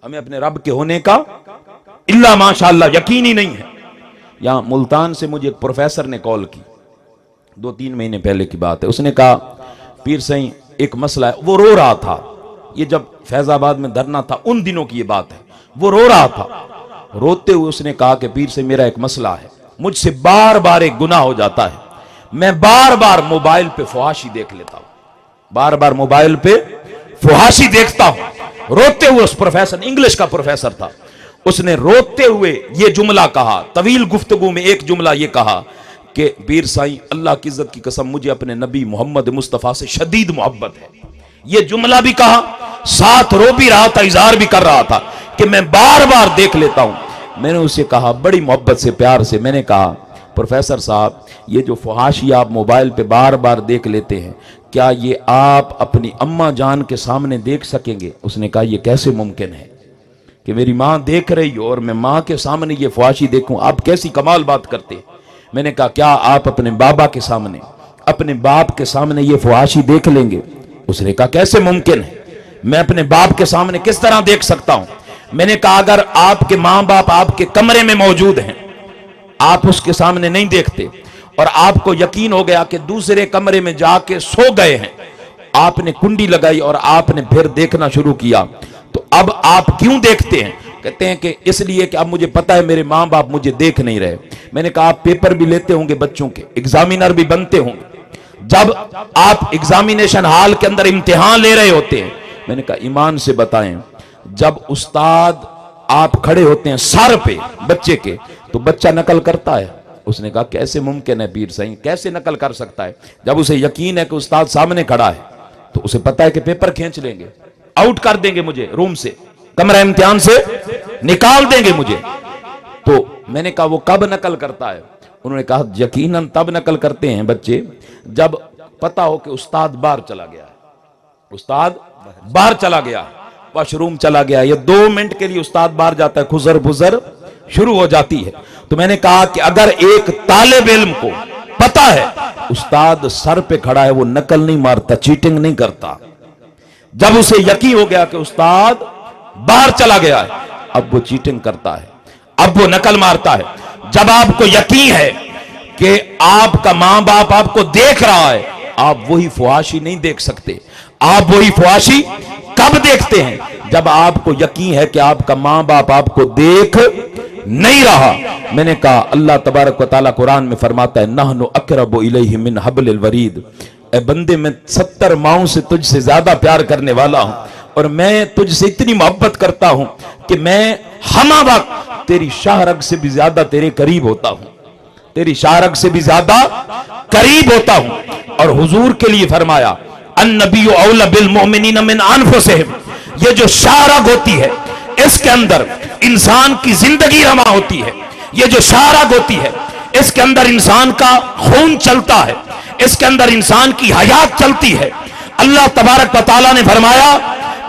हमें अपने रब के होने का इल्ला माशाअल्लाह यकीन ही नहीं है। यहां मुल्तान से मुझे एक प्रोफेसर ने कॉल की, 2-3 महीने पहले की बात है। उसने कहा पीर सही एक मसला है। वो रो रहा था, ये जब फैजाबाद में धरना था उन दिनों की ये बात है। वो रो रहा था, रोते हुए उसने कहा कि पीर से मेरा एक मसला है, मुझसे बार बार एक गुनाह हो जाता है, मैं बार बार मोबाइल पे फुहाशी देख लेता हूं, बार बार मोबाइल पे फुहाशी देखता हूं। रोते हुए उस प्रोफेसर, इंग्लिश का प्रोफेसर था, उसने रोते हुए ये जुमला कहा, तवील गुफ्तगू में एक जुमला ये कहा कि पीर साईं अल्लाह की इज्जत की कसम मुझे अपने नबी मोहम्मद मुस्तफ़ा से शदीद मोहब्बत है। ये जुमला भी कहा, साथ रो भी रहा था, इजहार भी कर रहा था कि मैं बार बार देख लेता हूं। मैंने उसे कहा बड़ी मोहब्बत से, प्यार से, मैंने कहा प्रोफेसर साहब ये जो फुहाशी आप मोबाइल पे बार बार देख लेते हैं, क्या ये आप अपनी अम्मा जान के सामने देख सकेंगे? उसने कहा ये कैसे मुमकिन है कि मेरी माँ देख रही हो और मैं माँ के सामने ये फुहाशी देखूं? आप कैसी कमाल बात करते। मैंने कहा क्या आप अपने बाबा के सामने, अपने बाप के सामने ये फुहाशी देख लेंगे? उसने कहा कैसे मुमकिन है, मैं अपने बाप के सामने किस तरह देख सकता हूं? मैंने कहा अगर आपके माँ बाप आपके कमरे में मौजूद हैं, आप उसके सामने नहीं देखते और आपको यकीन हो गया कि दूसरे कमरे में जाके सो गए हैं, आपने कुंडी लगाई और आपने फिर देखना शुरू किया, तो अब आप क्यों देखते हैं? कहते हैं कि इसलिए कि अब मुझे पता है मेरे माँ बाप मुझे देख नहीं रहे। मैंने कहा आप पेपर भी लेते होंगे बच्चों के, एग्जामिनर भी बनते होंगे, जब आप एग्जामिनेशन हॉल के अंदर इम्तिहान ले रहे होते हैं, मैंने कहा ईमान से बताएं, जब उस्ताद आप खड़े होते हैं सर पे बच्चे के, तो बच्चा नकल करता है? उसने कहा कैसे मुमकिन है पीर सही, कैसे नकल कर सकता है? जब उसे यकीन है कि उस्ताद सामने खड़ा है तो उसे पता है कि पेपर खींच लेंगे, आउट कर देंगे मुझे रूम से, कमरा इम्तिहान से निकाल देंगे मुझे। तो मैंने कहा वो कब नकल करता है? उन्होंने कहा यकीनन तब नकल करते हैं बच्चे जब पता हो कि उस्ताद बाहर चला गया है, उस्ताद बाहर चला गया, वॉशरूम चला गया, ये 2 मिनट के लिए उस्ताद बाहर जाता है, खुजर बुजर शुरू हो जाती है। तो मैंने कहा कि अगर एक तालिब इल्म को पता है उस्ताद सर पे खड़ा है, वो नकल नहीं मारता, चीटिंग नहीं करता। जब उसे यकीन हो गया कि उस्ताद बाहर चला गया है, अब वो चीटिंग करता है, अब वो नकल मारता है। जब आपको यकीन है कि आपका मां बाप आपको देख रहा है, आप वही फुहाशी नहीं देख सकते। आप वही फुहाशी कब देखते हैं? जब आपको यकीन है कि आपका मां बाप आपको देख नहीं रहा। मैंने कहा अल्लाह तबारक व तआला कुरान में फरमाता है नहनु अक़रबु इलैहि मिन हब्लिल वरीद, ए बंदे मैं 70 माओं से तुझसे ज्यादा प्यार करने वाला हूं और मैं तुझसे इतनी मोहब्बत करता हूं कि मैं हमा वक्त तेरी शाहरग से भी ज्यादा तेरे करीब होता हूं, तेरी शाहरग से भी ज्यादा करीब होता हूं। और हुजूर के लिए फरमाया अन्नबिय्यु औला बिल मुमिनीना मिन अनफुसिहिम, ये जो शाहरग होती है इसके अंदर इंसान की जिंदगी रमा होती है। ये जो शाहरग होती है इसके अंदर इंसान का खून चलता है, इसके अंदर इंसान की हयात चलती है। अल्लाह तबारक व तआला ने फरमाया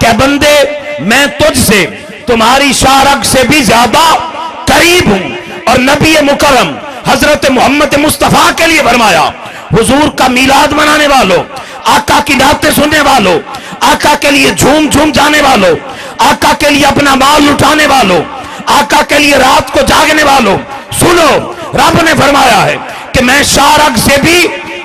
कि बंदे मैं तुझसे तुम्हारी शाहरग से भी ज्यादा करीब हूं। और नबी मुकर्रम हजरत मोहम्मद मुस्तफा के लिए फरमाया हुजूर का मीलाद मनाने वालों, आका की नाते सुनने वालों, आका के लिए झूम झूम जाने वालों, आका के लिए अपना माल लुटाने वालों, आका के लिए रात को जागने वालों, सुनो रब ने फरमाया है कि मैं शाहरग से भी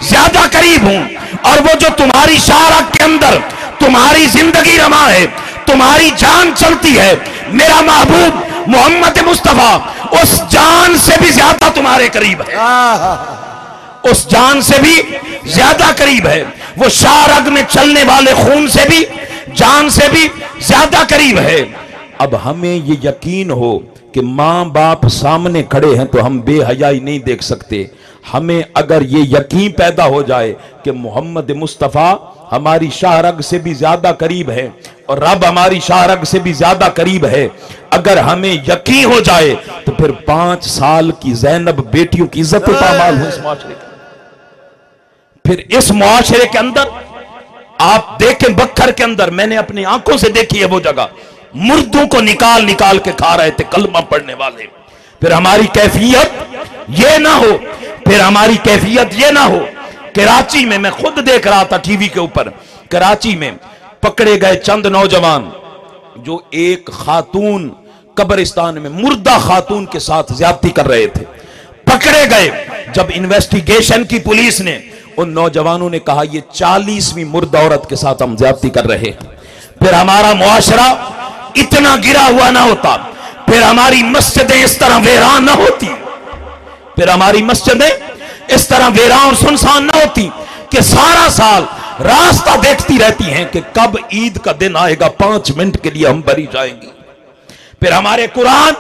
ज्यादा करीब हूं। और वो जो तुम्हारी शाहरग के अंदर तुम्हारी जिंदगी रमा है, तुम्हारी जान चलती है, मेरा महबूब मोहम्मद मुस्तफा उस जान से भी ज्यादा तुम्हारे करीब है, उस जान से भी ज्यादा करीब है। वो शाहरग में चलने वाले खून से भी, जान से भी ज्यादा करीब है। अब हमें ये यकीन हो कि मां बाप सामने खड़े हैं तो हम बेहयाई नहीं देख सकते। हमें अगर ये यकीन पैदा हो जाए कि मोहम्मद मुस्तफ़ा हमारी शाहरग से भी ज्यादा करीब है और रब हमारी शाहरग से भी ज्यादा करीब है, अगर हमें यकीन हो जाए तो फिर 5 साल की ज़ैनब बेटियों की इज्जत पामाल हो इस मुआशरे के। फिर इस मुआशरे के अंदर आप देखें, बक्खर के अंदर मैंने अपनी आंखों से देखी है वो जगह, मुर्दों को निकाल निकाल के खा रहे थे कलमा पढ़ने वाले। फिर हमारी कैफियत ये ना हो, फिर हमारी कैफियत ये ना हो। कराची में मैं खुद देख रहा था टीवी के ऊपर, कराची में पकड़े गए चंद नौजवान, जो एक खातून कब्रिस्तान में मुर्दा खातून के साथ ज्यादती कर रहे थे, पकड़े गए। जब इन्वेस्टिगेशन की पुलिस ने, उन नौजवानों ने कहा ये 40वीं मुर्दा औरत के साथ हम ज्यादती कर रहे हैं। फिर हमारा मुआशरा इतना गिरा हुआ ना होता, फिर हमारी मस्जिदें इस तरह वीरान ना होती, फिर हमारी मस्जिदें इस तरह वीरान और सुनसान ना होती कि सारा साल रास्ता देखती रहती हैं कि कब ईद का दिन आएगा, 5 मिनट के लिए हम बरी जाएंगे। फिर हमारे कुरान